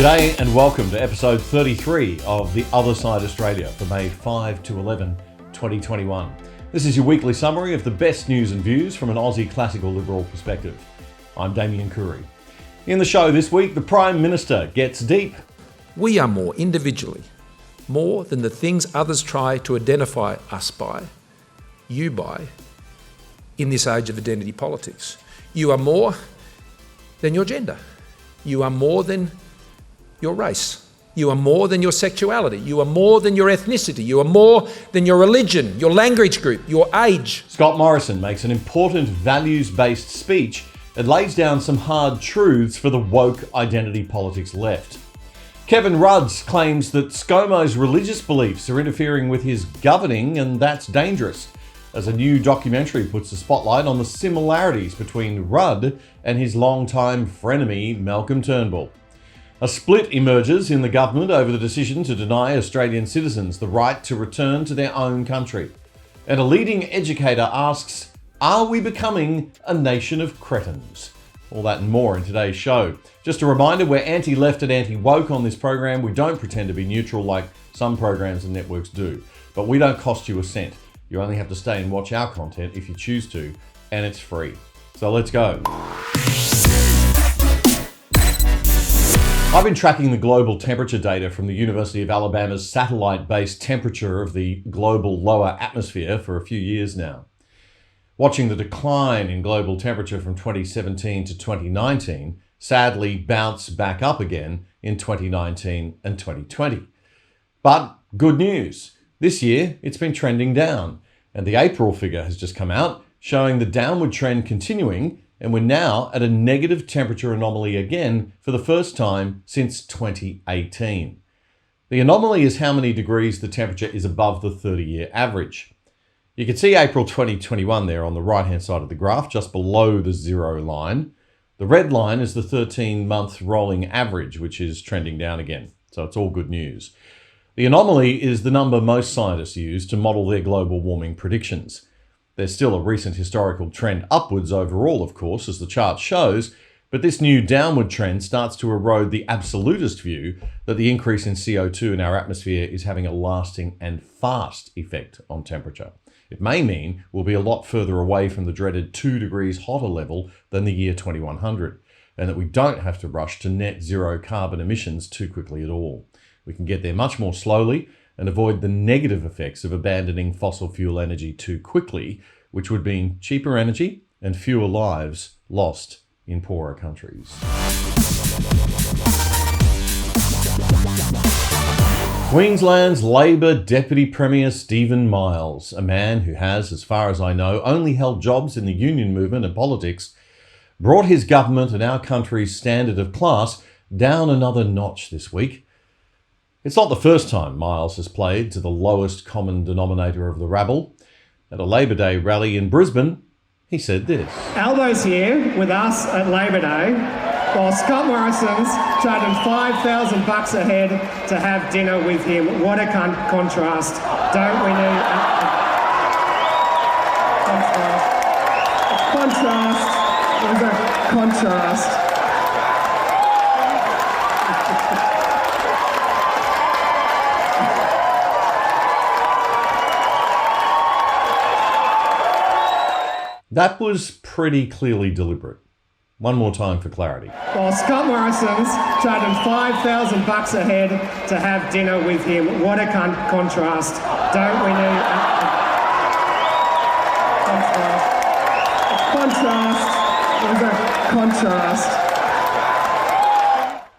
G'day and welcome to episode 33 of The Other Side Australia for May 5 to 11, 2021. This is your weekly summary of the best news and views from an Aussie classical liberal perspective. I'm Damian Coory. In the show this week, the Prime Minister gets deep. We are more individually, more than the things others try to identify us by, you by, in this age of identity politics. You are more than your gender. You are more than your race. You are more than your sexuality. You are more than your ethnicity. You are more than your religion, your language group, your age. Scott Morrison makes an important values-based speech and lays down some hard truths for the woke identity politics left. Kevin Rudd claims that ScoMo's religious beliefs are interfering with his governing, and that's dangerous, as a new documentary puts the spotlight on the similarities between Rudd and his longtime frenemy Malcolm Turnbull. A split emerges in the government over the decision to deny Australian citizens the right to return to their own country. And a leading educator asks, are we becoming a nation of cretins? All that and more in today's show. Just a reminder, we're anti-left and anti-woke on this program. We don't pretend to be neutral like some programs and networks do. But we don't cost you a cent. You only have to stay and watch our content if you choose to, and it's free. So let's go. I've been tracking the global temperature data from the University of Alabama's satellite-based temperature of the global lower atmosphere for a few years now. Watching the decline in global temperature from 2017 to 2019 sadly bounce back up again in 2019 and 2020. But good news, this year it's been trending down, and the April figure has just come out showing the downward trend continuing, and we're now at a negative temperature anomaly again for the first time since 2018. The anomaly is how many degrees the temperature is above the 30-year average. You can see April 2021 there on the right-hand side of the graph, just below the zero line. The red line is the 13-month rolling average, which is trending down again. So it's all good news. The anomaly is the number most scientists use to model their global warming predictions. There's still a recent historical trend upwards overall, of course, as the chart shows, but this new downward trend starts to erode the absolutist view that the increase in CO2 in our atmosphere is having a lasting and fast effect on temperature. It may mean we'll be a lot further away from the dreaded 2 degrees hotter level than the year 2100, and that we don't have to rush to net zero carbon emissions too quickly at all. We can get there much more slowly and avoid the negative effects of abandoning fossil fuel energy too quickly, which would mean cheaper energy and fewer lives lost in poorer countries. Queensland's Labor Deputy Premier Stephen Miles, a man who has, as far as I know, only held jobs in the union movement and politics, brought his government and our country's standard of class down another notch this week. It's not the first time Miles has played to the lowest common denominator of the rabble. At a Labor Day rally in Brisbane, he said this. Albo's here with us at Labor Day, while Scott Morrison's charging $5,000 a head to have dinner with him. What a contrast. Don't we need a contrast? Contrast. That was pretty clearly deliberate. One more time for clarity. While Scott Morrison's charging $5,000 a head to have dinner with him. What a contrast. Don't we need a contrast?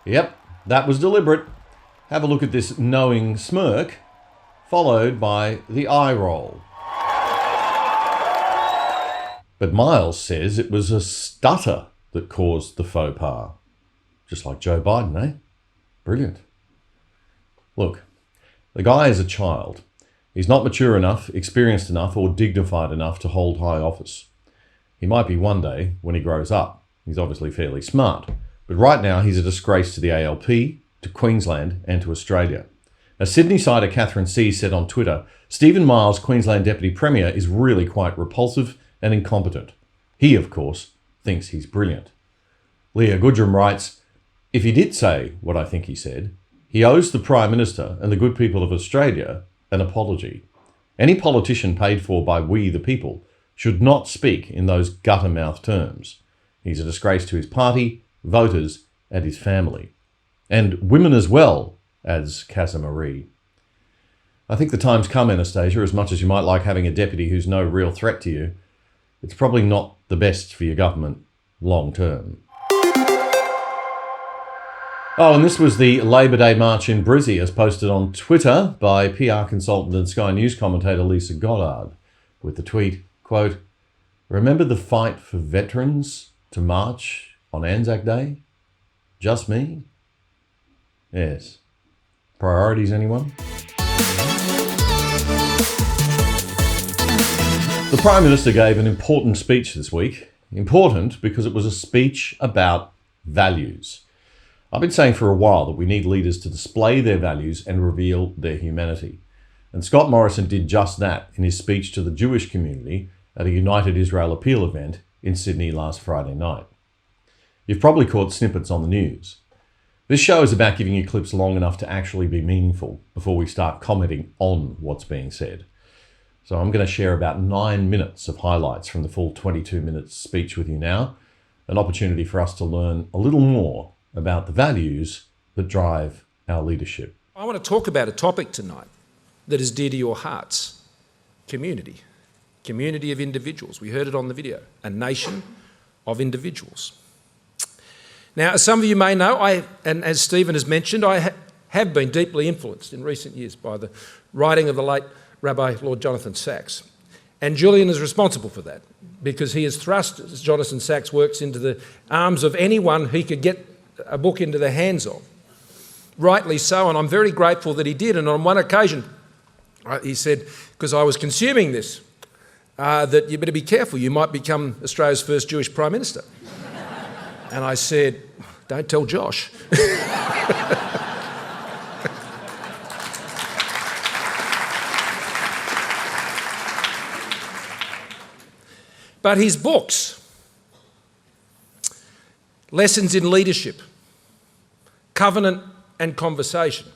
Yep, that was deliberate. Have a look at this knowing smirk, followed by the eye roll. But Miles says it was a stutter that caused the faux pas. Just like Joe Biden, eh? Brilliant. Look, the guy is a child. He's not mature enough, experienced enough, or dignified enough to hold high office. He might be one day when he grows up. He's obviously fairly smart. But right now he's a disgrace to the ALP, to Queensland, and to Australia. As Sydney-sider Catherine C said on Twitter, Stephen Miles, Queensland Deputy Premier, is really quite repulsive and incompetent. He, of course, thinks he's brilliant. Leah Goodrum writes, If he did say what I think he said, he owes the Prime Minister and the good people of Australia an apology. Any politician paid for by we the people should not speak in those gutter-mouth terms. He's a disgrace to his party, voters and his family. And women as well, adds Casa Marie. I think the time's come, Anastasia, as much as you might like having a deputy who's no real threat to you, it's probably not the best for your government long term. Oh, and this was the Labor Day march in Brizzy, as posted on Twitter by PR consultant and Sky News commentator Lisa Goddard, with the tweet, quote, "Remember the fight for veterans to march on Anzac Day? Just me?" Yes. Priorities, anyone? The Prime Minister gave an important speech this week. Important because it was a speech about values. I've been saying for a while that we need leaders to display their values and reveal their humanity. And Scott Morrison did just that in his speech to the Jewish community at a United Israel Appeal event in Sydney last Friday night. You've probably caught snippets on the news. This show is about giving you clips long enough to actually be meaningful before we start commenting on what's being said. So I'm going to share about 9 minutes of highlights from the full 22-minute speech with you now, an opportunity for us to learn a little more about the values that drive our leadership. I want to talk about a topic tonight that is dear to your hearts: community. Community of individuals. We heard it on the video. A nation of individuals. Now, as some of you may know, and as Stephen has mentioned, I have been deeply influenced in recent years by the writing of the late Rabbi Lord Jonathan Sacks. And Julian is responsible for that, because he has thrust Jonathan Sacks' works into the arms of anyone he could get a book into the hands of. Rightly so, and I'm very grateful that he did. And on one occasion, he said, because I was consuming this, that you better be careful, you might become Australia's first Jewish Prime Minister. And I said, don't tell Josh. But his books, Lessons in Leadership, Covenant and Conversation,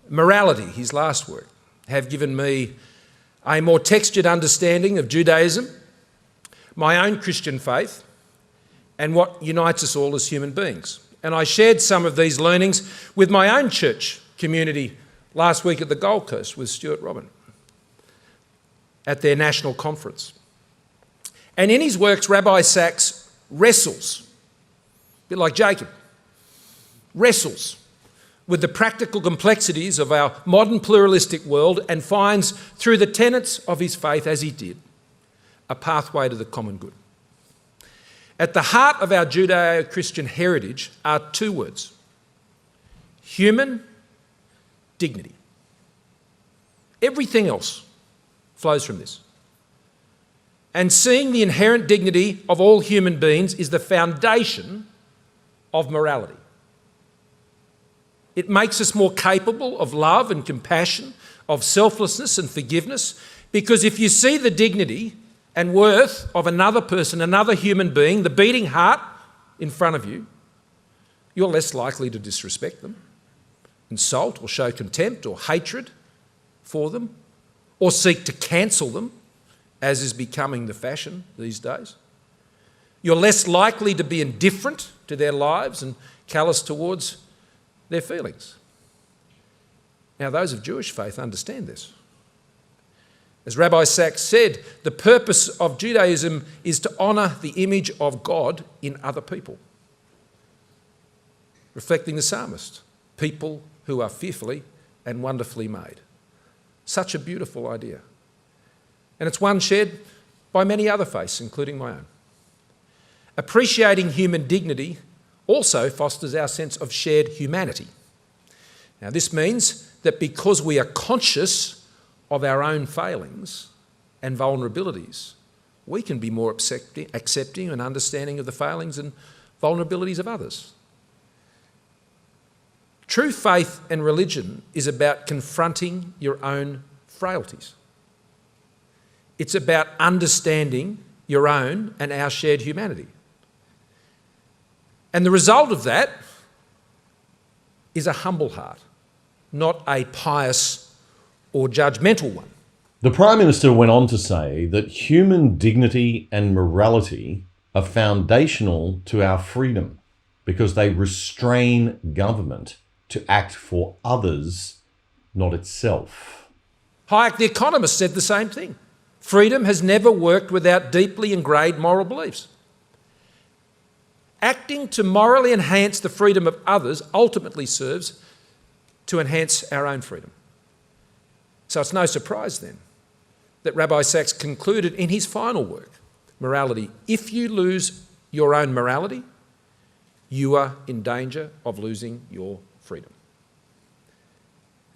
Morality, his last work, have given me a more textured understanding of Judaism, my own Christian faith, and what unites us all as human beings. And I shared some of these learnings with my own church community last week at the Gold Coast with Stuart Robin at their national conference. And in his works, Rabbi Sacks wrestles, a bit like Jacob, wrestles with the practical complexities of our modern pluralistic world and finds, through the tenets of his faith, as he did, a pathway to the common good. At the heart of our Judeo-Christian heritage are two words: human dignity. Everything else flows from this. And seeing the inherent dignity of all human beings is the foundation of morality. It makes us more capable of love and compassion, of selflessness and forgiveness, because if you see the dignity and worth of another person, another human being, the beating heart in front of you, you're less likely to disrespect them, insult or show contempt or hatred for them, or seek to cancel them, as is becoming the fashion these days. You're less likely to be indifferent to their lives and callous towards their feelings. Now, those of Jewish faith understand this. As Rabbi Sacks said, the purpose of Judaism is to honour the image of God in other people. Reflecting the psalmist, people who are fearfully and wonderfully made. Such a beautiful idea. And it's one shared by many other faiths, including my own. Appreciating human dignity also fosters our sense of shared humanity. Now, this means that because we are conscious of our own failings and vulnerabilities, we can be more accepting and understanding of the failings and vulnerabilities of others. True faith and religion is about confronting your own frailties. It's about understanding your own and our shared humanity. And the result of that is a humble heart, not a pious or judgmental one. The Prime Minister went on to say that human dignity and morality are foundational to our freedom because they restrain government to act for others, not itself. Hayek, the economist, said the same thing. Freedom has never worked without deeply ingrained moral beliefs. Acting to morally enhance the freedom of others ultimately serves to enhance our own freedom. So it's no surprise then that Rabbi Sacks concluded in his final work, Morality, if you lose your own morality, you are in danger of losing your freedom.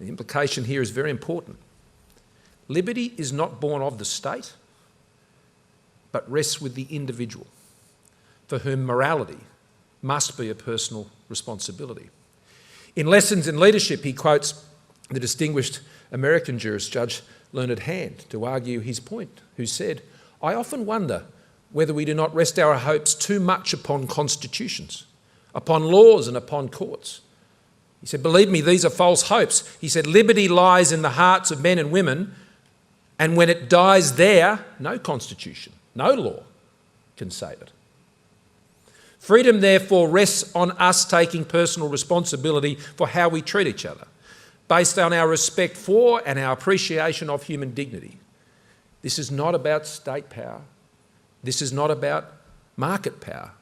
The implication here is very important. Liberty is not born of the state, but rests with the individual, for whom morality must be a personal responsibility. In Lessons in Leadership, he quotes the distinguished American jurist Judge Learned Hand to argue his point, who said, "I often wonder whether we do not rest our hopes too much upon constitutions, upon laws and upon courts." He said, "Believe me, these are false hopes." He said, "Liberty lies in the hearts of men and women, and when it dies there, no constitution, no law can save it." Freedom, therefore, rests on us taking personal responsibility for how we treat each other, based on our respect for and our appreciation of human dignity. This is not about state power. This is not about market power.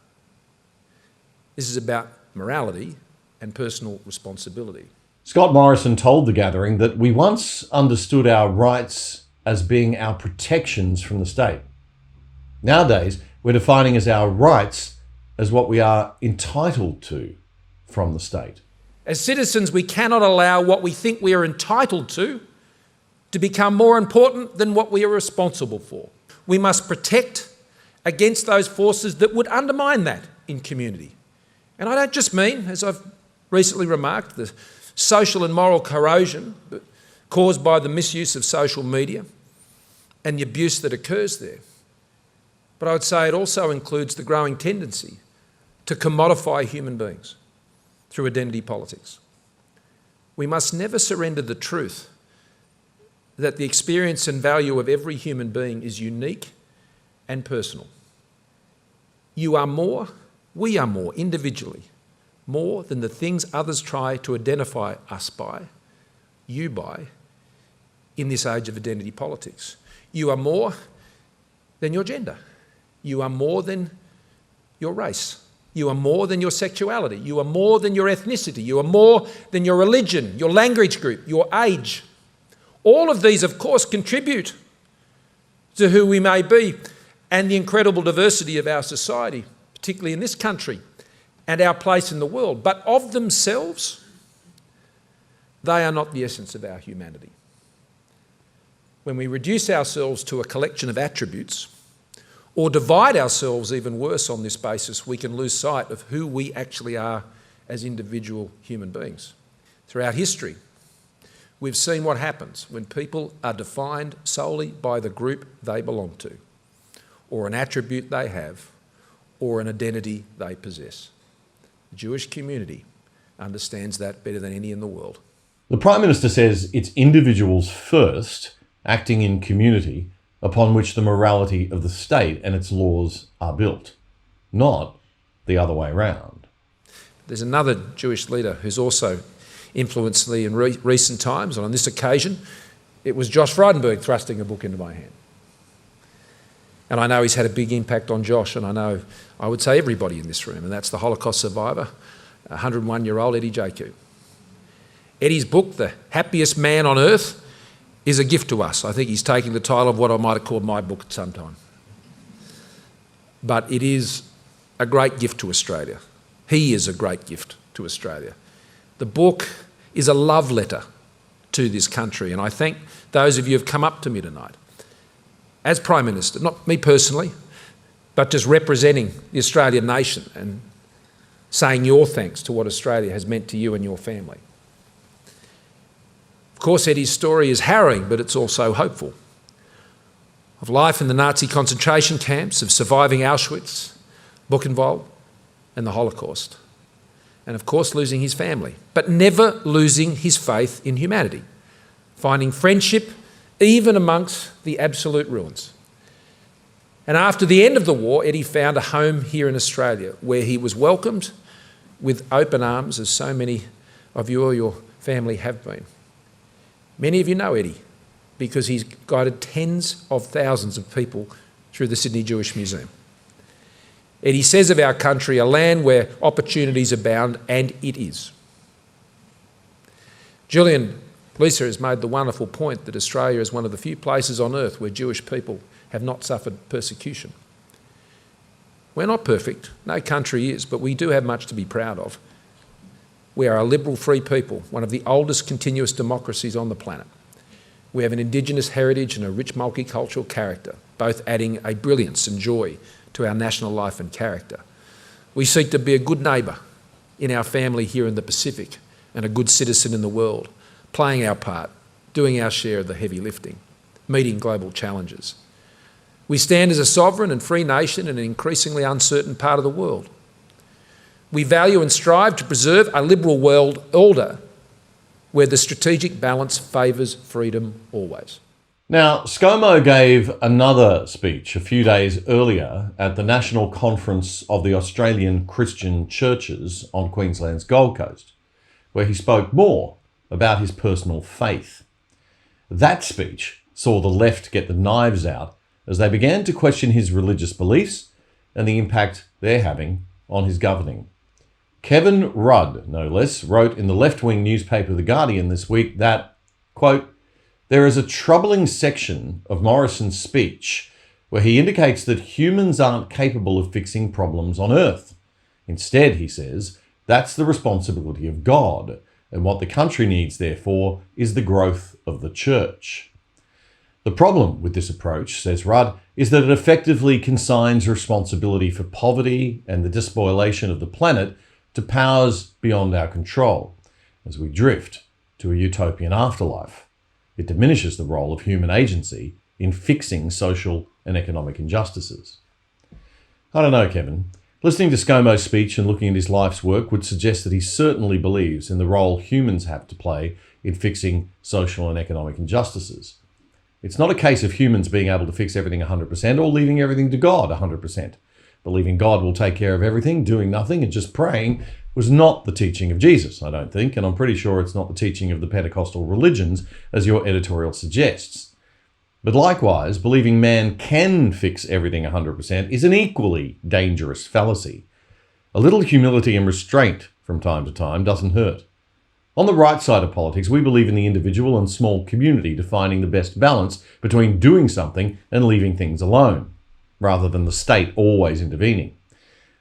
This is about morality and personal responsibility. Scott Morrison told the gathering that we once understood our rights as being our protections from the state. Nowadays, we're defining as our rights as what we are entitled to from the state. As citizens, we cannot allow what we think we are entitled to become more important than what we are responsible for. We must protect against those forces that would undermine that in community. And I don't just mean, as I've recently remarked, the social and moral corrosion caused by the misuse of social media and the abuse that occurs there. But I would say it also includes the growing tendency to commodify human beings through identity politics. We must never surrender the truth that the experience and value of every human being is unique and personal. You are more, we are more individually, more than the things others try to identify us by, you by, in this age of identity politics. You are more than your gender. You are more than your race. You are more than your sexuality. You are more than your ethnicity. You are more than your religion, your language group, your age. All of these, of course, contribute to who we may be and the incredible diversity of our society, particularly in this country, and our place in the world. But of themselves, they are not the essence of our humanity. When we reduce ourselves to a collection of attributes, or divide ourselves even worse on this basis, we can lose sight of who we actually are as individual human beings. Throughout history, we've seen what happens when people are defined solely by the group they belong to, or an attribute they have, or an identity they possess. The Jewish community understands that better than any in the world. The Prime Minister says it's individuals first, acting in community, upon which the morality of the state and its laws are built, not the other way around. There's another Jewish leader who's also influenced me in recent times, and on this occasion, it was Josh Frydenberg thrusting a book into my hand. And I know he's had a big impact on Josh, and I know, I would say, everybody in this room, and that's the Holocaust survivor, 101-year-old Eddie Jaku. Eddie's book, The Happiest Man on Earth, is a gift to us. I think he's taking the title of what I might have called my book at some time. But it is a great gift to Australia. He is a great gift to Australia. The book is a love letter to this country, and I thank those of you who have come up to me tonight as Prime Minister, not me personally, but just representing the Australian nation and saying your thanks to what Australia has meant to you and your family. Of course, Eddie's story is harrowing, but it's also hopeful. Of life in the Nazi concentration camps, of surviving Auschwitz, Buchenwald, and the Holocaust. And of course losing his family, but never losing his faith in humanity, finding friendship even amongst the absolute ruins. And after the end of the war, Eddie found a home here in Australia where he was welcomed with open arms, as so many of you or your family have been. Many of you know Eddie because he's guided tens of thousands of people through the Sydney Jewish Museum. Eddie says of our country, a land where opportunities abound, and it is. Julian Lisa has made the wonderful point that Australia is one of the few places on earth where Jewish people have not suffered persecution. We're not perfect, no country is, but we do have much to be proud of. We are a liberal free people, one of the oldest continuous democracies on the planet. We have an Indigenous heritage and a rich multicultural character, both adding a brilliance and joy to our national life and character. We seek to be a good neighbour in our family here in the Pacific and a good citizen in the world, playing our part, doing our share of the heavy lifting, meeting global challenges. We stand as a sovereign and free nation in an increasingly uncertain part of the world. We value and strive to preserve a liberal world order where the strategic balance favours freedom always. Now, ScoMo gave another speech a few days earlier at the National Conference of the Australian Christian Churches on Queensland's Gold Coast, where he spoke more about his personal faith. That speech saw the left get the knives out as they began to question his religious beliefs and the impact they're having on his governing. Kevin Rudd, no less, wrote in the left-wing newspaper The Guardian this week that, quote, "There is a troubling section of Morrison's speech where he indicates that humans aren't capable of fixing problems on Earth. Instead, he says, that's the responsibility of God, and what the country needs, therefore, is the growth of the church." The problem with this approach, says Rudd, is that it effectively consigns responsibility for poverty and the despoilation of the planet to powers beyond our control as we drift to a utopian afterlife. It diminishes the role of human agency in fixing social and economic injustices. I don't know, Kevin. Listening to ScoMo's speech and looking at his life's work would suggest that he certainly believes in the role humans have to play in fixing social and economic injustices. It's not a case of humans being able to fix everything 100% or leaving everything to God 100%. Believing God will take care of everything, doing nothing and just praying was not the teaching of Jesus, I don't think, and I'm pretty sure it's not the teaching of the Pentecostal religions, as your editorial suggests. But likewise, believing man can fix everything 100% is an equally dangerous fallacy. A little humility and restraint from time to time doesn't hurt. On the right side of politics, we believe in the individual and small community defining the best balance between doing something and leaving things alone, rather than the state always intervening.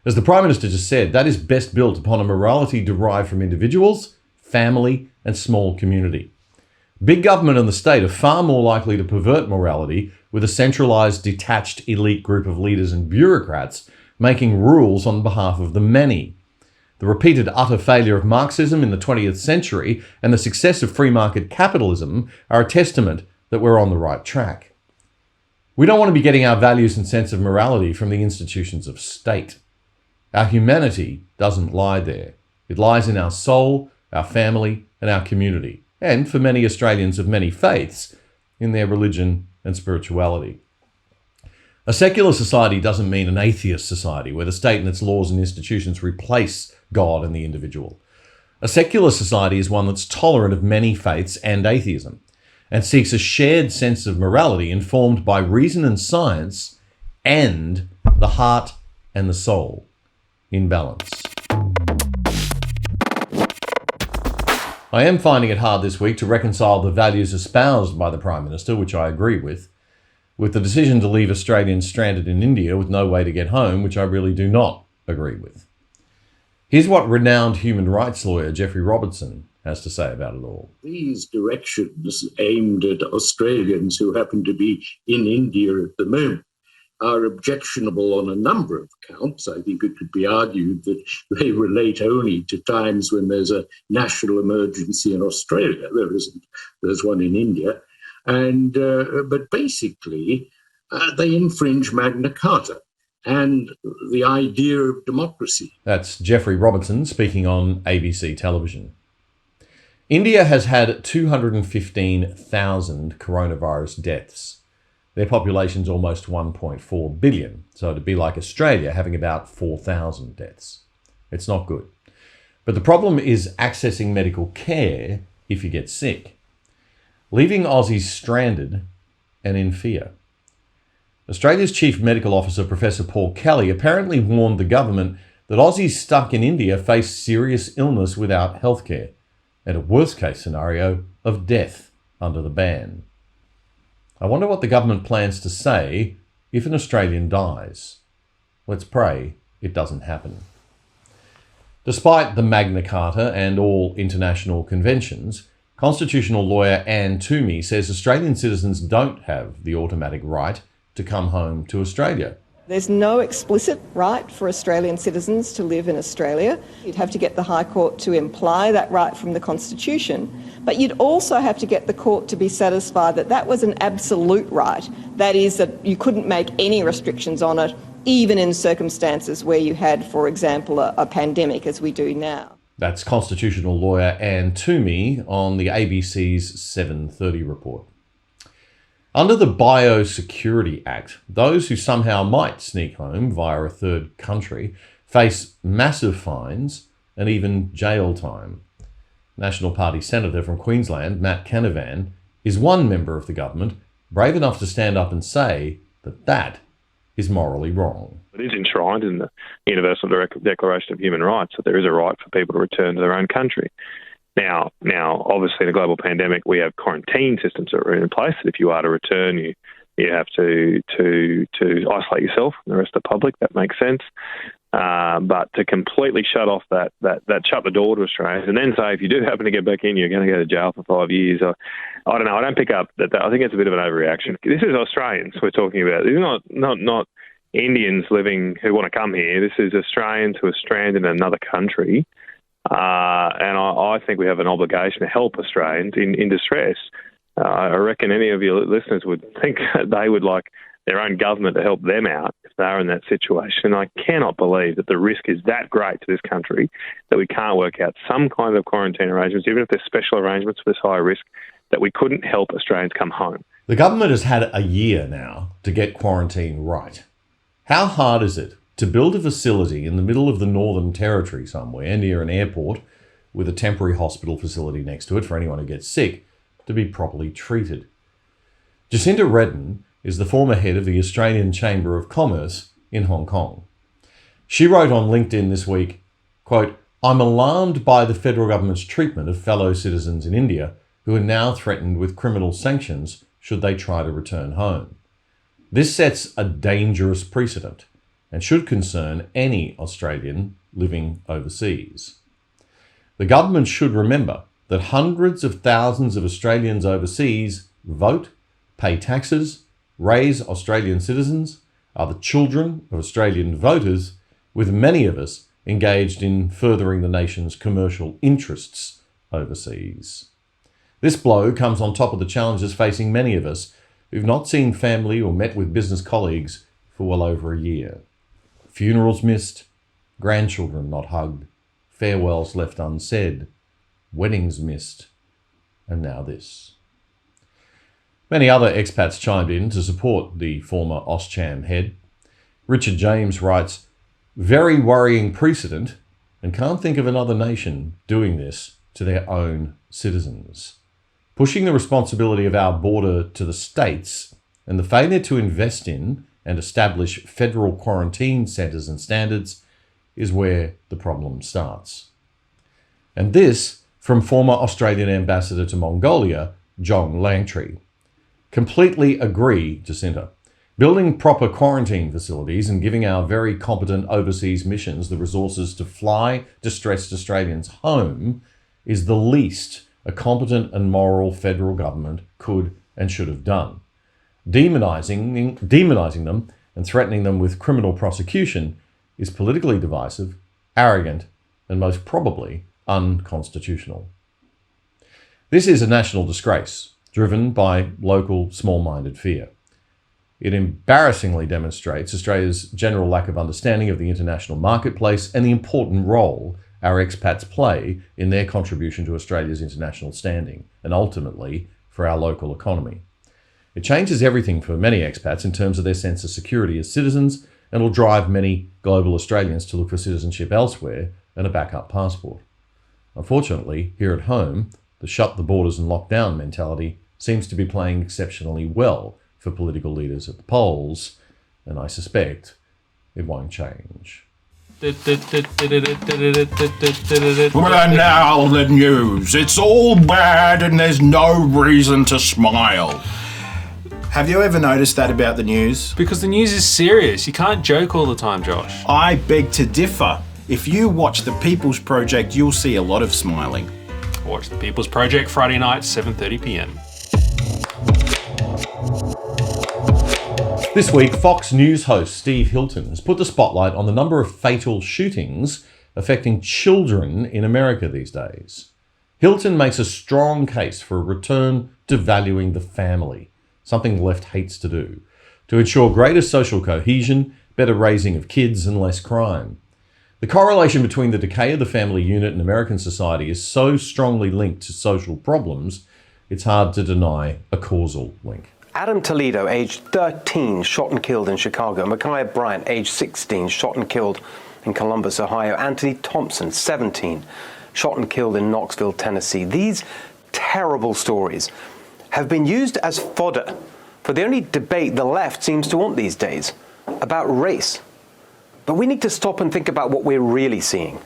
As the Prime Minister just said, that is best built upon a morality derived from individuals, family, and small community. Big government and the state are far more likely to pervert morality with a centralised, detached elite group of leaders and bureaucrats making rules on behalf of the many. The repeated utter failure of Marxism in the 20th century and the success of free market capitalism are a testament that we're on the right track. We don't want to be getting our values and sense of morality from the institutions of state. Our humanity doesn't lie there. It lies in our soul, our family, and our community, and for many Australians of many faiths, in their religion and spirituality. A secular society doesn't mean an atheist society where the state and its laws and institutions replace God and the individual. A secular society is one that's tolerant of many faiths and atheism, and seeks a shared sense of morality informed by reason and science and the heart and the soul in balance. I am finding it hard this week to reconcile the values espoused by the Prime Minister, which I agree with the decision to leave Australians stranded in India with no way to get home, which I really do not agree with. Here's what renowned human rights lawyer Geoffrey Robertson has to say about it all. These directions aimed at Australians who happen to be in India at the moment are objectionable on a number of counts. I think it could be argued that they relate only to times when there's a national emergency in Australia. There isn't. There's one in India. But basically, they infringe Magna Carta. and the idea of democracy. That's Jeffrey Robertson speaking on ABC television. India has had 215,000 coronavirus deaths. Their population's almost 1.4 billion, so it'd be like Australia having about 4,000 deaths. It's not good. But the problem is accessing medical care if you get sick, leaving Aussies stranded and in fear. Australia's Chief Medical Officer, Professor Paul Kelly, apparently warned the government that Aussies stuck in India face serious illness without healthcare, and a worst-case scenario of death under the ban. I wonder what the government plans to say if an Australian dies. Let's pray it doesn't happen. Despite the Magna Carta and all international conventions, constitutional lawyer Anne Toomey says Australian citizens don't have the automatic right to come home to Australia. There's no explicit right for Australian citizens to live in Australia. You'd have to get the High Court to imply that right from the Constitution, but you'd also have to get the court to be satisfied that that was an absolute right. That is, that you couldn't make any restrictions on it, even in circumstances where you had, for example, a pandemic, as we do now. That's constitutional lawyer Anne Toomey on the ABC's 7:30 report. Under the Biosecurity Act, those who somehow might sneak home via a third country face massive fines and even jail time. National Party Senator from Queensland, Matt Canavan, is one member of the government brave enough to stand up and say that that is morally wrong. It is enshrined in the Universal Declaration of Human Rights that there is a right for people to return to their own country. Now, obviously, in a global pandemic, we have quarantine systems that are in place. That if you are to return, you have to isolate yourself from the rest of the public. That makes sense. But to completely shut off that shut the door to Australians, and then say if you do happen to get back in, you're going to go to jail for 5 years. I don't know. I don't pick up that. I think it's a bit of an overreaction. This is Australians we're talking about. These are not Indians living who want to come here. This is Australians who are stranded in another country. And I think we have an obligation to help Australians in distress. I reckon any of your listeners would think that they would like their own government to help them out if they are in that situation. And I cannot believe that the risk is that great to this country that we can't work out some kind of quarantine arrangements, even if there's special arrangements for this high risk, that we couldn't help Australians come home. The government has had a year now to get quarantine right. How hard is it to build a facility in the middle of the Northern Territory somewhere near an airport with a temporary hospital facility next to it for anyone who gets sick to be properly treated? Jacinda Redden is the former head of the Australian Chamber of Commerce in Hong Kong. She wrote on LinkedIn this week, quote, "I'm alarmed by the federal government's treatment of fellow citizens in India who are now threatened with criminal sanctions should they try to return home. This sets a dangerous precedent and should concern any Australian living overseas. The government should remember that hundreds of thousands of Australians overseas vote, pay taxes, raise Australian citizens, are the children of Australian voters, with many of us engaged in furthering the nation's commercial interests overseas. This blow comes on top of the challenges facing many of us who've not seen family or met with business colleagues for well over a year. Funerals missed, grandchildren not hugged, farewells left unsaid, weddings missed, and now this." Many other expats chimed in to support the former Auscham head. Richard James writes, "Very worrying precedent, and can't think of another nation doing this to their own citizens. Pushing the responsibility of our border to the states and the failure to invest in and establish federal quarantine centres and standards is where the problem starts." And this from former Australian Ambassador to Mongolia, John Langtry. Completely agree, Jacinta. Building proper quarantine facilities and giving our very competent overseas missions the resources to fly distressed Australians home is the least a competent and moral federal government could and should have done. Demonising them and threatening them with criminal prosecution is politically divisive, arrogant, and most probably unconstitutional. This is a national disgrace driven by local small-minded fear. It embarrassingly demonstrates Australia's general lack of understanding of the international marketplace and the important role our expats play in their contribution to Australia's international standing and ultimately for our local economy. It changes everything for many expats in terms of their sense of security as citizens and will drive many global Australians to look for citizenship elsewhere and a backup passport. Unfortunately, here at home, the shut the borders and lock down mentality seems to be playing exceptionally well for political leaders at the polls, and I suspect it won't change. Well, and now the news. It's all bad and there's no reason to smile. Have you ever noticed that about the news? Because the news is serious. You can't joke all the time, Josh. I beg to differ. If you watch The People's Project, you'll see a lot of smiling. Watch The People's Project Friday night, 7:30 p.m. This week, Fox News host Steve Hilton has put the spotlight on the number of fatal shootings affecting children in America these days. Hilton makes a strong case for a return to valuing the family, something the left hates to do, to ensure greater social cohesion, better raising of kids and less crime. The correlation between the decay of the family unit in American society is so strongly linked to social problems, it's hard to deny a causal link. Adam Toledo, aged 13, shot and killed in Chicago. Micaiah Bryant, aged 16, shot and killed in Columbus, Ohio. Anthony Thompson, 17, shot and killed in Knoxville, Tennessee. These terrible stories have been used as fodder for the only debate the left seems to want these days, about race. But we need to stop and think about what we're really seeing.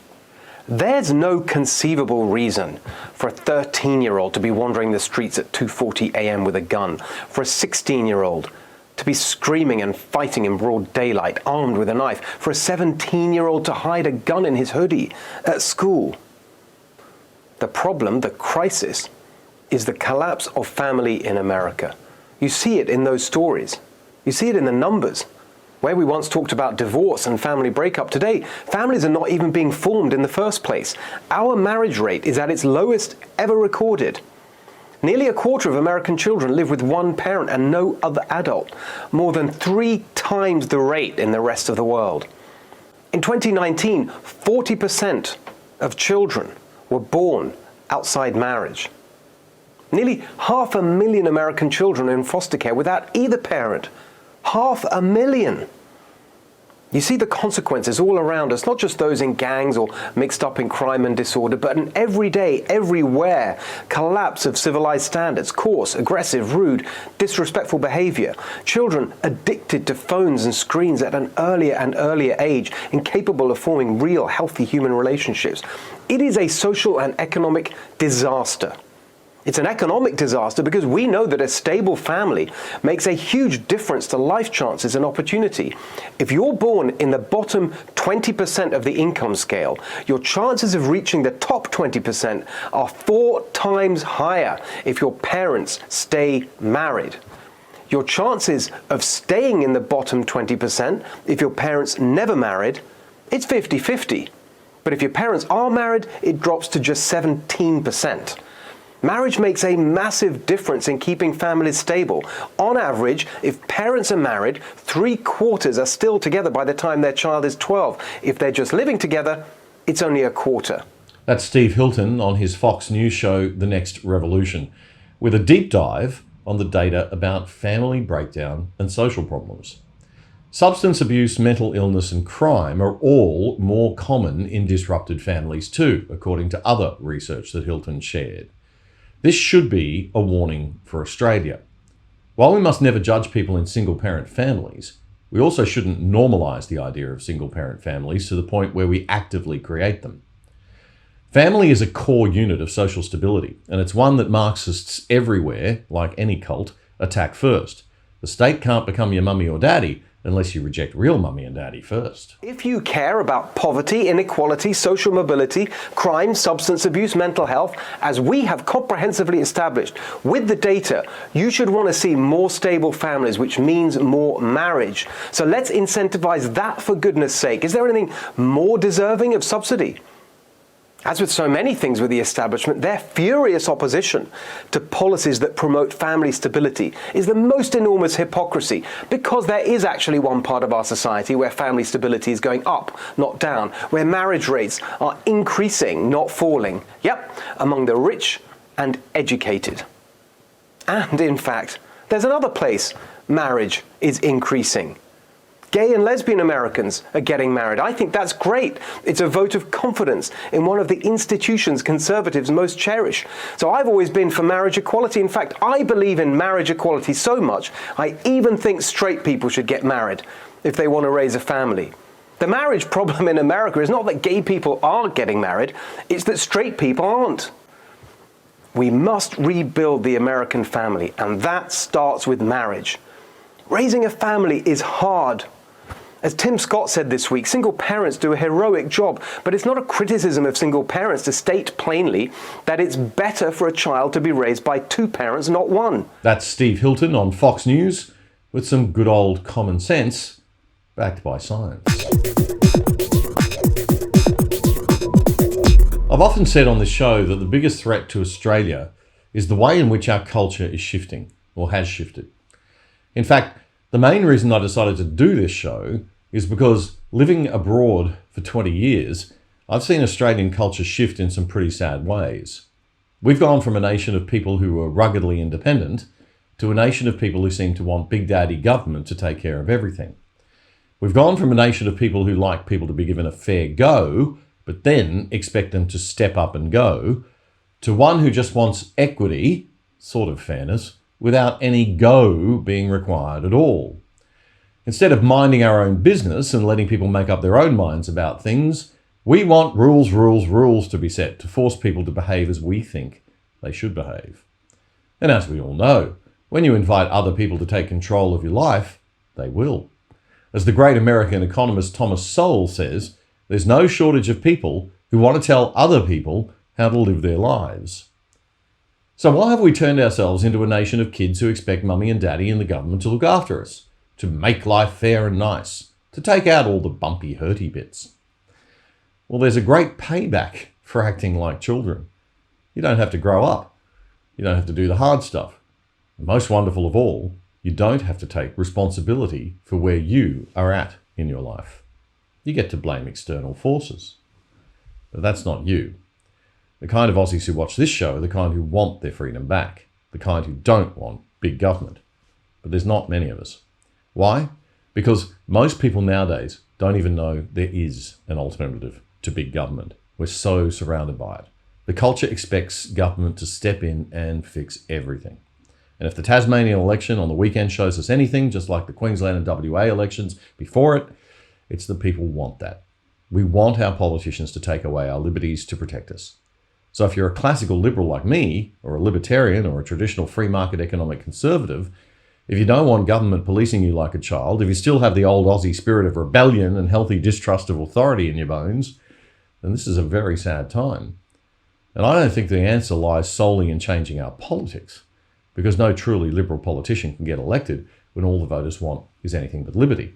There's no conceivable reason for a 13-year-old to be wandering the streets at 2:40 a.m. with a gun, for a 16-year-old to be screaming and fighting in broad daylight, armed with a knife, for a 17-year-old to hide a gun in his hoodie at school. The problem, the crisis, is the collapse of family in America. You see it in those stories. You see it in the numbers. Where we once talked about divorce and family breakup, today families are not even being formed in the first place. Our marriage rate is at its lowest ever recorded. Nearly a quarter of American children live with one parent and no other adult, more than 3 times the rate in the rest of the world. In 2019, 40% of children were born outside marriage. Nearly 500,000 American children are in foster care without either parent. 500,000. You see the consequences all around us, not just those in gangs or mixed up in crime and disorder, but an everyday, everywhere collapse of civilized standards, coarse, aggressive, rude, disrespectful behavior. Children addicted to phones and screens at an earlier and earlier age, incapable of forming real, healthy human relationships. It is a social and economic disaster. It's an economic disaster because we know that a stable family makes a huge difference to life chances and opportunity. If you're born in the bottom 20% of the income scale, your chances of reaching the top 20% are 4 times higher if your parents stay married. Your chances of staying in the bottom 20%, if your parents never married, it's 50-50. But if your parents are married, it drops to just 17%. Marriage makes a massive difference in keeping families stable. On average, if parents are married, 3/4 are still together by the time their child is 12. If they're just living together, it's only a quarter. That's Steve Hilton on his Fox News show, The Next Revolution, with a deep dive on the data about family breakdown and social problems. Substance abuse, mental illness and crime are all more common in disrupted families too, according to other research that Hilton shared. This should be a warning for Australia. While we must never judge people in single-parent families, we also shouldn't normalise the idea of single-parent families to the point where we actively create them. Family is a core unit of social stability, and it's one that Marxists everywhere, like any cult, attack first. The state can't become your mummy or daddy unless you reject real mummy and daddy first. If you care about poverty, inequality, social mobility, crime, substance abuse, mental health, as we have comprehensively established with the data, you should want to see more stable families, which means more marriage. So let's incentivize that for goodness sake. Is there anything more deserving of subsidy? As with so many things with the establishment, their furious opposition to policies that promote family stability is the most enormous hypocrisy, because there is actually one part of our society where family stability is going up, not down, where marriage rates are increasing, not falling. Yep, among the rich and educated. And in fact, there's another place marriage is increasing. Gay and lesbian Americans are getting married. I think that's great. It's a vote of confidence in one of the institutions conservatives most cherish. So I've always been for marriage equality. In fact, I believe in marriage equality so much, I even think straight people should get married if they want to raise a family. The marriage problem in America is not that gay people aren't getting married, it's that straight people aren't. We must rebuild the American family, and that starts with marriage. Raising a family is hard. As Tim Scott said this week, single parents do a heroic job, but it's not a criticism of single parents to state plainly that it's better for a child to be raised by two parents, not one. That's Steve Hilton on Fox News with some good old common sense backed by science. I've often said on this show that the biggest threat to Australia is the way in which our culture is shifting, or has shifted. In fact, the main reason I decided to do this show is because living abroad for 20 years, I've seen Australian culture shift in some pretty sad ways. We've gone from a nation of people who were ruggedly independent to a nation of people who seem to want big daddy government to take care of everything. We've gone from a nation of people who like people to be given a fair go, but then expect them to step up and go, to one who just wants equity, sort of fairness, without any go being required at all. Instead of minding our own business and letting people make up their own minds about things, we want rules to be set to force people to behave as we think they should behave. And as we all know, when you invite other people to take control of your life, they will. As the great American economist Thomas Sowell says, there's no shortage of people who want to tell other people how to live their lives. So why have we turned ourselves into a nation of kids who expect mummy and daddy and the government to look after us, to make life fair and nice, to take out all the bumpy, hurty bits? Well, there's a great payback for acting like children. You don't have to grow up. You don't have to do the hard stuff. And most wonderful of all, you don't have to take responsibility for where you are at in your life. You get to blame external forces. But that's not you. The kind of Aussies who watch this show are the kind who want their freedom back, the kind who don't want big government. But there's not many of us. Why? Because most people nowadays don't even know there is an alternative to big government. We're so surrounded by it. The culture expects government to step in and fix everything. And if the Tasmanian election on the weekend shows us anything, just like the Queensland and WA elections before it, it's that people want that. We want our politicians to take away our liberties to protect us. So if you're a classical liberal like me, or a libertarian, or a traditional free market economic conservative, if you don't want government policing you like a child, if you still have the old Aussie spirit of rebellion and healthy distrust of authority in your bones, then this is a very sad time. And I don't think the answer lies solely in changing our politics, because no truly liberal politician can get elected when all the voters want is anything but liberty.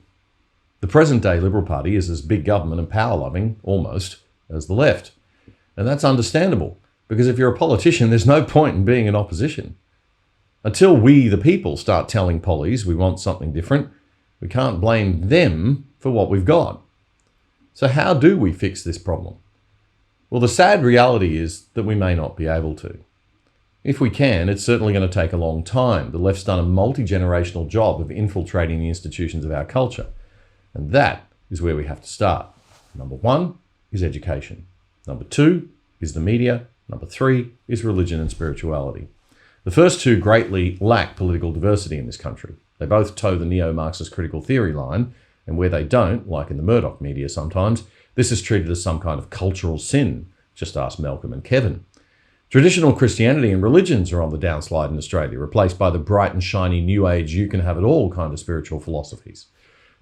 The present-day Liberal Party is as big government and power-loving, almost, as the left. And that's understandable, because if you're a politician, there's no point in being in opposition. Until we, the people, start telling pollies we want something different, we can't blame them for what we've got. So how do we fix this problem? Well, the sad reality is that we may not be able to. If we can, it's certainly going to take a long time. The left's done a multi-generational job of infiltrating the institutions of our culture. And that is where we have to start. Number one is education. Number two is the media. Number three is religion and spirituality. The first two greatly lack political diversity in this country. They both toe the neo-Marxist critical theory line, and where they don't, like in the Murdoch media sometimes, this is treated as some kind of cultural sin. Just ask Malcolm and Kevin. Traditional Christianity and religions are on the downslide in Australia, replaced by the bright and shiny New Age, you can have it all kind of spiritual philosophies.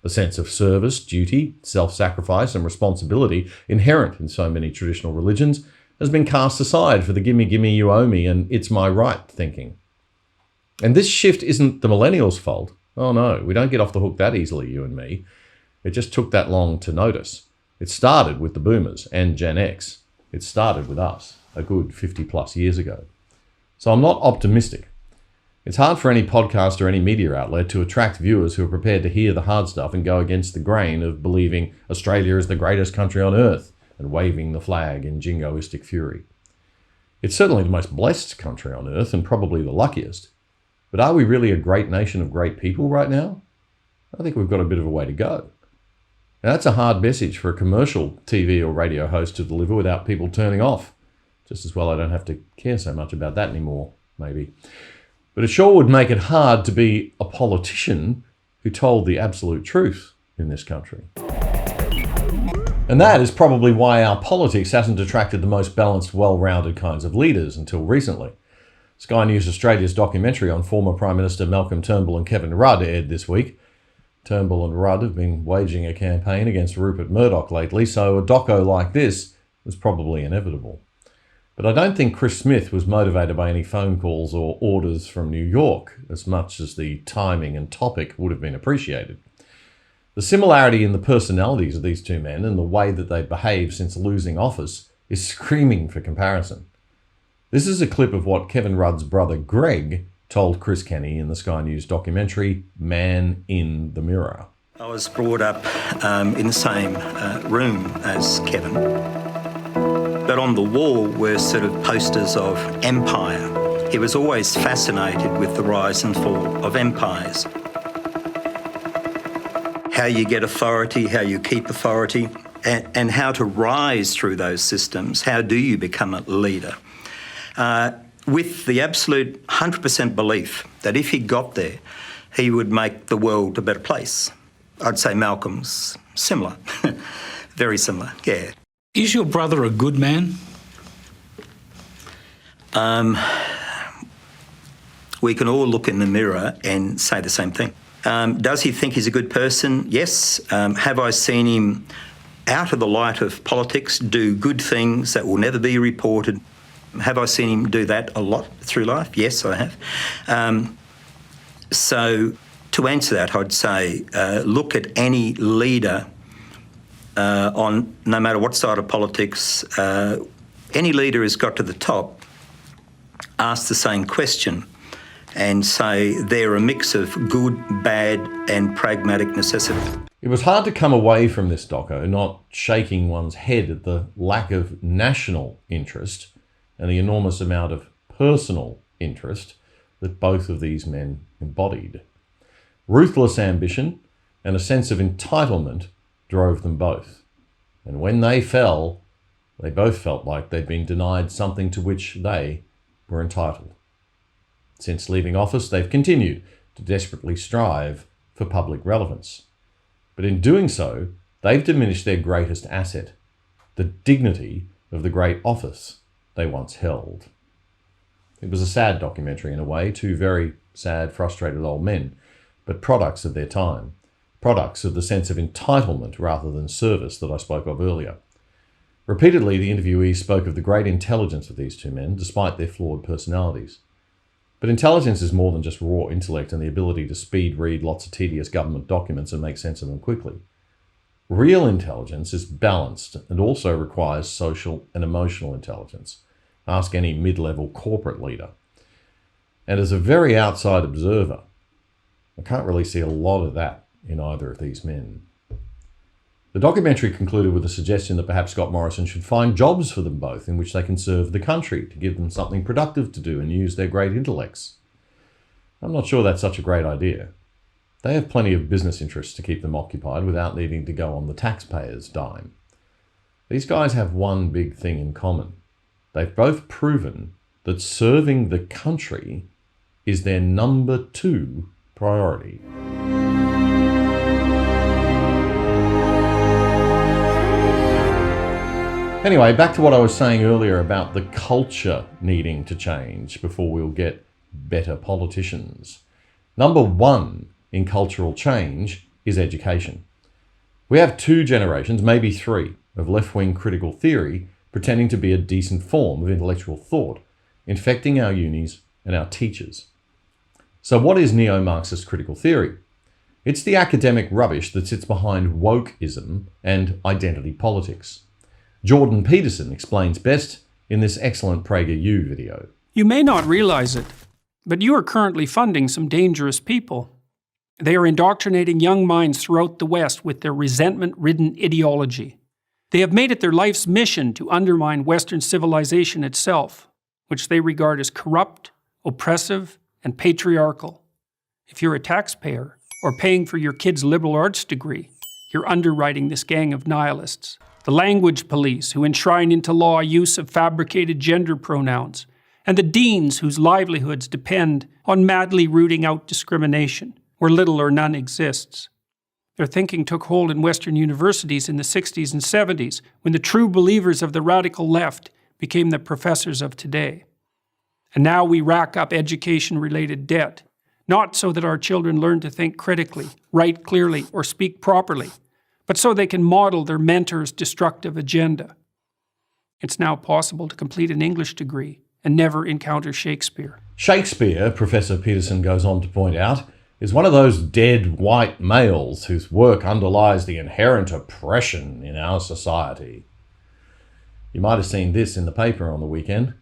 The sense of service, duty, self-sacrifice and responsibility inherent in so many traditional religions has been cast aside for the gimme, gimme, you owe me and it's my right thinking. And this shift isn't the millennials' fault. Oh no, we don't get off the hook that easily, you and me. It just took that long to notice. It started with the boomers and Gen X. It started with us a good 50 plus years ago. So I'm not optimistic. It's hard for any podcast or any media outlet to attract viewers who are prepared to hear the hard stuff and go against the grain of believing Australia is the greatest country on earth and waving the flag in jingoistic fury. It's certainly the most blessed country on earth and probably the luckiest. But are we really a great nation of great people right now? I think we've got a bit of a way to go. Now, that's a hard message for a commercial TV or radio host to deliver without people turning off. Just as well I don't have to care so much about that anymore, maybe. But it sure would make it hard to be a politician who told the absolute truth in this country. And that is probably why our politics hasn't attracted the most balanced, well-rounded kinds of leaders until recently. Sky News Australia's documentary on former Prime Minister Malcolm Turnbull and Kevin Rudd aired this week. Turnbull and Rudd have been waging a campaign against Rupert Murdoch lately, so a doco like this was probably inevitable. But I don't think Chris Smith was motivated by any phone calls or orders from New York, as much as the timing and topic would have been appreciated. The similarity in the personalities of these two men and the way that they've behaved since losing office is screaming for comparison. This is a clip of what Kevin Rudd's brother Greg told Chris Kenny in the Sky News documentary, Man in the Mirror. I was brought up in the same room as Kevin. But on the wall were sort of posters of empire. He was always fascinated with the rise and fall of empires. How you get authority, how you keep authority, and how to rise through those systems. How do you become a leader? With the absolute 100% belief that if he got there, he would make the world a better place. I'd say Malcolm's similar, very similar, yeah. Is your brother a good man? We can all look in the mirror and say the same thing. Does he think he's a good person? Yes. Have I seen him out of the light of politics do good things that will never be reported? Have I seen him do that a lot through life? Yes, I have. So to answer that, I'd say look at any leader on no matter what side of politics, any leader who's got to the top, ask the same question and say they're a mix of good, bad and pragmatic necessity. It was hard to come away from this doco not shaking one's head at the lack of national interest and the enormous amount of personal interest that both of these men embodied. Ruthless ambition and a sense of entitlement drove them both. And when they fell, they both felt like they'd been denied something to which they were entitled. Since leaving office, they've continued to desperately strive for public relevance. But in doing so, they've diminished their greatest asset, the dignity of the great office they once held. It was a sad documentary in a way, two very sad, frustrated old men, but products of their time, products of the sense of entitlement rather than service that I spoke of earlier. Repeatedly, the interviewees spoke of the great intelligence of these two men, despite their flawed personalities. But intelligence is more than just raw intellect and the ability to speed read lots of tedious government documents and make sense of them quickly. Real intelligence is balanced and also requires social and emotional intelligence. Ask any mid-level corporate leader. And as a very outside observer, I can't really see a lot of that in either of these men. The documentary concluded with a suggestion that perhaps Scott Morrison should find jobs for them both in which they can serve the country, to give them something productive to do and use their great intellects. I'm not sure that's such a great idea. They have plenty of business interests to keep them occupied without needing to go on the taxpayer's dime. These guys have one big thing in common. They've both proven that serving the country is their number 2 priority. Anyway, back to what I was saying earlier about the culture needing to change before we'll get better politicians. Number 1 in cultural change is education. We have 2 generations, maybe 3, of left-wing critical theory pretending to be a decent form of intellectual thought, infecting our unis and our teachers. So what is neo-Marxist critical theory? It's the academic rubbish that sits behind wokeism and identity politics. Jordan Peterson explains best in this excellent PragerU video. You may not realize it, but you are currently funding some dangerous people. They are indoctrinating young minds throughout the West with their resentment-ridden ideology. They have made it their life's mission to undermine Western civilization itself, which they regard as corrupt, oppressive, and patriarchal. If you're a taxpayer or paying for your kid's liberal arts degree, you're underwriting this gang of nihilists. The language police who enshrine into law use of fabricated gender pronouns, and the deans whose livelihoods depend on madly rooting out discrimination, where little or none exists. Their thinking took hold in Western universities in the 60s and 70s, when the true believers of the radical left became the professors of today. And now we rack up education-related debt, not so that our children learn to think critically, write clearly, or speak properly, but so they can model their mentor's destructive agenda. It's now possible to complete an English degree and never encounter Shakespeare. Shakespeare, Professor Peterson goes on to point out, is one of those dead white males whose work underlies the inherent oppression in our society. You might have seen this in the paper on the weekend.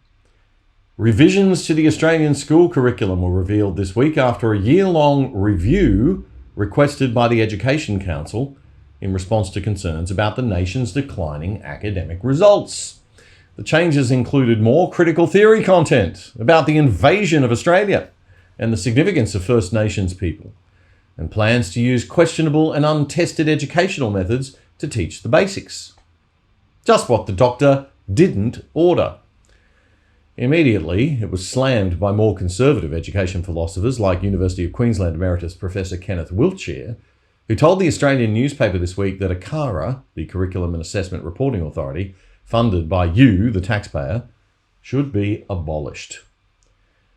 Revisions to the Australian school curriculum were revealed this week after a year-long review requested by the Education Council in response to concerns about the nation's declining academic results. The changes included more critical theory content about the invasion of Australia and the significance of First Nations people, and plans to use questionable and untested educational methods to teach the basics. Just what the doctor didn't order. Immediately, it was slammed by more conservative education philosophers like University of Queensland Emeritus Professor Kenneth Wiltshire, who told the Australian newspaper this week that ACARA, the Curriculum and Assessment Reporting Authority, funded by you, the taxpayer, should be abolished.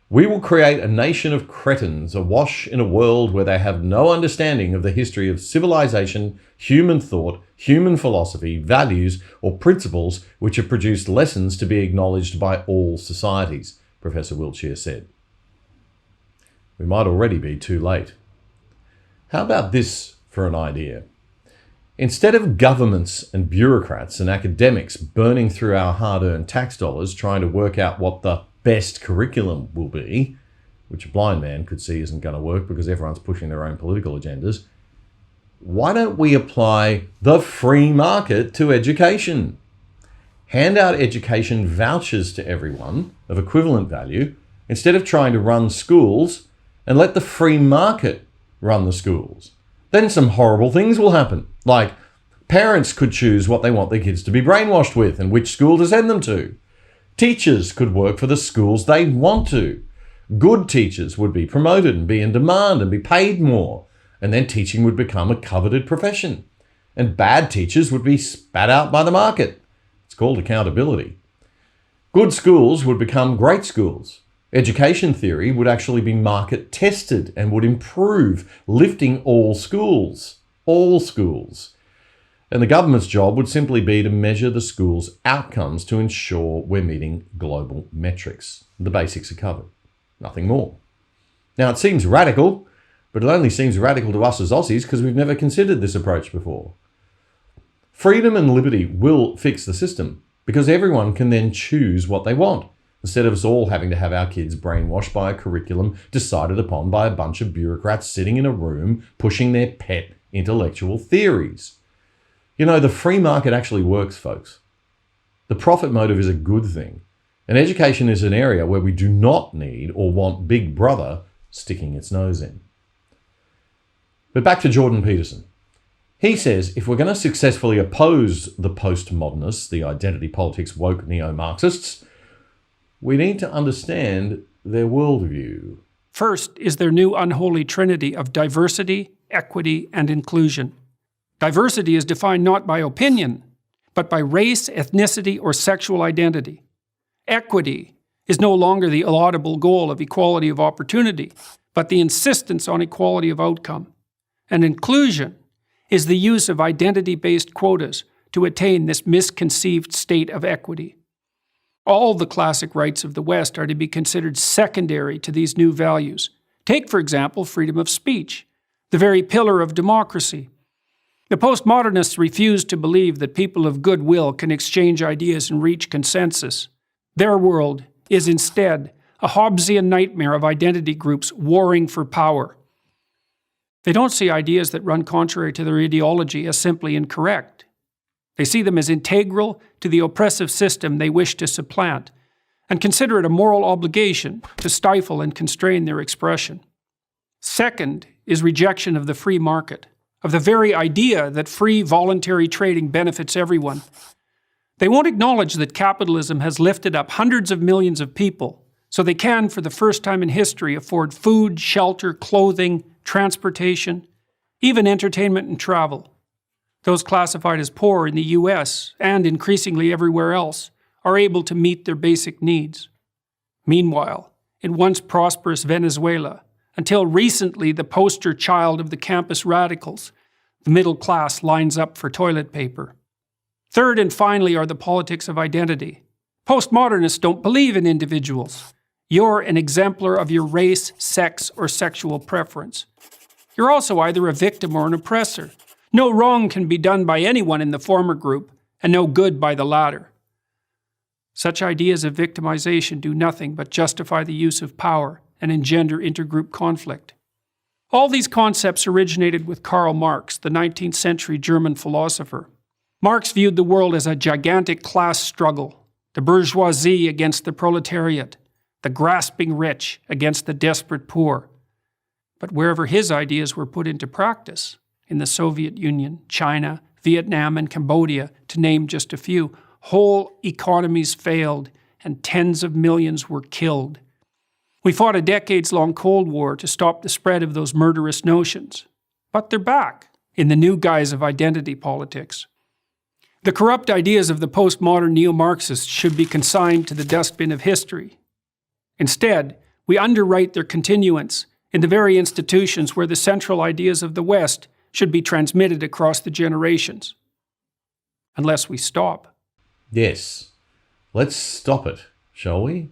We will create a nation of cretins awash in a world where they have no understanding of the history of civilization, human thought, human philosophy, values, or principles which have produced lessons to be acknowledged by all societies, Professor Wiltshire said. We might already be too late. How about this for an idea? Instead of governments and bureaucrats and academics burning through our hard-earned tax dollars trying to work out what the best curriculum will be, which a blind man could see isn't going to work because everyone's pushing their own political agendas, why don't we apply the free market to education? Hand out education vouchers to everyone of equivalent value instead of trying to run schools, and let the free market run the schools. Then some horrible things will happen, like parents could choose what they want their kids to be brainwashed with and which school to send them to. Teachers could work for the schools they want to. Good teachers would be promoted and be in demand and be paid more, and then teaching would become a coveted profession. And bad teachers would be spat out by the market. It's called accountability. Good schools would become great schools. Education theory would actually be market tested and would improve, lifting all schools. All schools. And the government's job would simply be to measure the school's outcomes to ensure we're meeting global metrics. The basics are covered. Nothing more. Now, it seems radical, but it only seems radical to us as Aussies because we've never considered this approach before. Freedom and liberty will fix the system because everyone can then choose what they want, instead of us all having to have our kids brainwashed by a curriculum decided upon by a bunch of bureaucrats sitting in a room pushing their pet intellectual theories. You know, the free market actually works, folks. The profit motive is a good thing, and education is an area where we do not need or want Big Brother sticking its nose in. But back to Jordan Peterson. He says if we're going to successfully oppose the postmodernists, the identity politics woke neo-Marxists, we need to understand their worldview. First is their new unholy trinity of diversity, equity, and inclusion. Diversity is defined not by opinion, but by race, ethnicity, or sexual identity. Equity is no longer the laudable goal of equality of opportunity, but the insistence on equality of outcome. And inclusion is the use of identity-based quotas to attain this misconceived state of equity. All the classic rights of the West are to be considered secondary to these new values. Take, for example, freedom of speech, the very pillar of democracy. The postmodernists refuse to believe that people of goodwill can exchange ideas and reach consensus. Their world is instead a Hobbesian nightmare of identity groups warring for power. They don't see ideas that run contrary to their ideology as simply incorrect. They see them as integral to the oppressive system they wish to supplant, and consider it a moral obligation to stifle and constrain their expression. Second is rejection of the free market, of the very idea that free voluntary trading benefits everyone. They won't acknowledge that capitalism has lifted up hundreds of millions of people, so they can, for the first time in history, afford food, shelter, clothing, transportation, even entertainment and travel. Those classified as poor in the US, and increasingly everywhere else, are able to meet their basic needs. Meanwhile, in once prosperous Venezuela, until recently the poster child of the campus radicals, the middle class lines up for toilet paper. Third and finally are the politics of identity. Postmodernists don't believe in individuals. You're an exemplar of your race, sex, or sexual preference. You're also either a victim or an oppressor. No wrong can be done by anyone in the former group, and no good by the latter. Such ideas of victimization do nothing but justify the use of power and engender intergroup conflict. All these concepts originated with Karl Marx, the 19th century German philosopher. Marx viewed the world as a gigantic class struggle, the bourgeoisie against the proletariat, the grasping rich against the desperate poor. But wherever his ideas were put into practice, in the Soviet Union, China, Vietnam, and Cambodia, to name just a few, whole economies failed and tens of millions were killed. We fought a decades-long Cold War to stop the spread of those murderous notions. But they're back in the new guise of identity politics. The corrupt ideas of the postmodern neo-Marxists should be consigned to the dustbin of history. Instead, we underwrite their continuance in the very institutions where the central ideas of the West should be transmitted across the generations. Unless we stop. Yes. Let's stop it, shall we?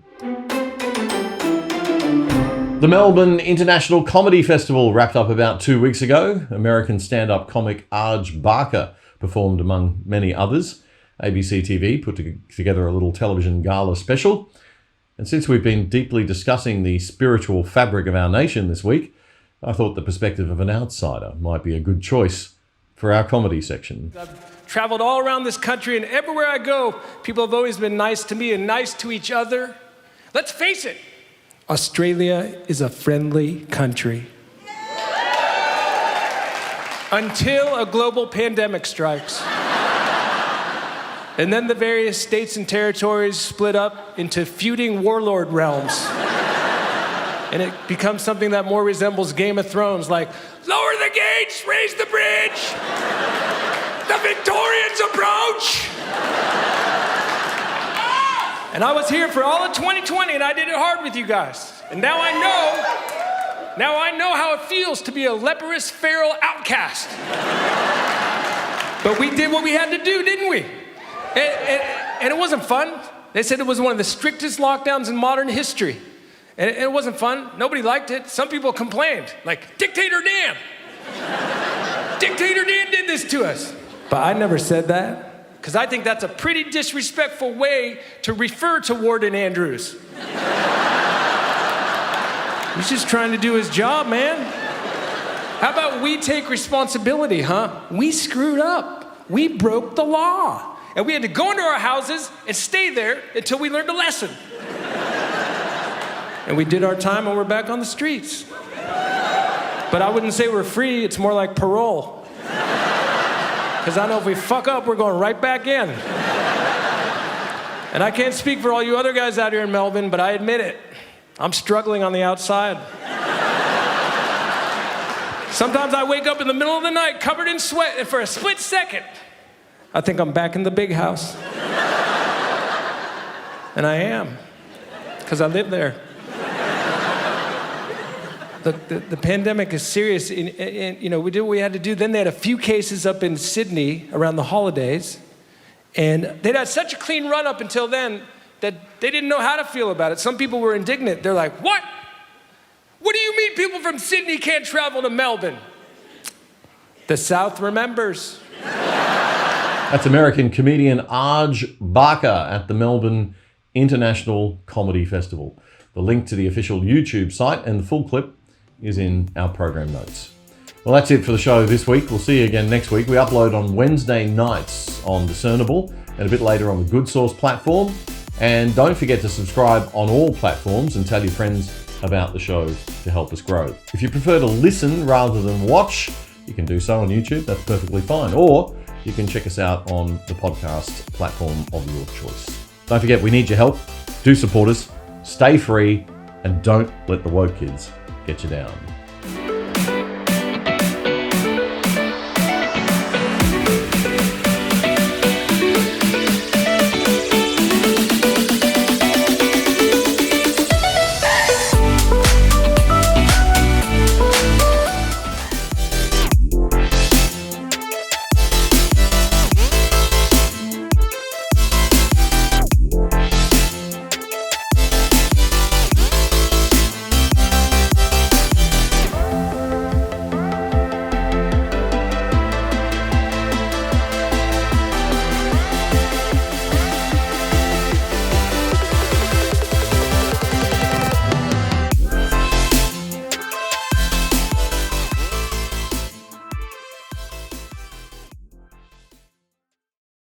The Melbourne International Comedy Festival wrapped up about 2 weeks ago. American stand-up comic Arj Barker performed among many others. ABC TV put together a little television gala special. And since we've been deeply discussing the spiritual fabric of our nation this week, I thought the perspective of an outsider might be a good choice for our comedy section. I've traveled all around this country, and everywhere I go, people have always been nice to me and nice to each other. Let's face it, Australia is a friendly country. Until a global pandemic strikes. And then the various states and territories split up into feuding warlord realms. And it becomes something that more resembles Game of Thrones, like, lower the gates, raise the bridge, the Victorians approach. And I was here for all of 2020, and I did it hard with you guys. And now I know how it feels to be a leprous, feral outcast. But we did what we had to do, didn't we? And it wasn't fun. They said it was one of the strictest lockdowns in modern history. And it wasn't fun. Nobody liked it. Some people complained, like, Dictator Dan. Dictator Dan did this to us. But I never said that, because I think that's a pretty disrespectful way to refer to Warden Andrews. He's just trying to do his job, man. How about we take responsibility, huh? We screwed up. We broke the law. And we had to go into our houses and stay there until we learned a lesson. And we did our time and we're back on the streets. But I wouldn't say we're free, it's more like parole. Because I know if we fuck up, we're going right back in. And I can't speak for all you other guys out here in Melbourne, but I admit it. I'm struggling on the outside. Sometimes I wake up in the middle of the night covered in sweat, and for a split second, I think I'm back in the big house. And I am, because I live there. The pandemic is serious, and we did what we had to do. Then they had a few cases up in Sydney around the holidays, and they'd had such a clean run up until then that they didn't know how to feel about it. Some people were indignant. They're like, what? What do you mean people from Sydney can't travel to Melbourne? The South remembers. That's American comedian Arj Barker at the Melbourne International Comedy Festival. The link to the official YouTube site and the full clip is in our program notes. Well, that's it for the show this week. We'll see you again next week. We upload on Wednesday nights on Discernible and a bit later on the Good Source platform. And don't forget to subscribe on all platforms and tell your friends about the show to help us grow. If you prefer to listen rather than watch, you can do so on YouTube. That's perfectly fine. Or you can check us out on the podcast platform of your choice. Don't forget, we need your help. Do support us, stay free, and don't let the woke kids get you down.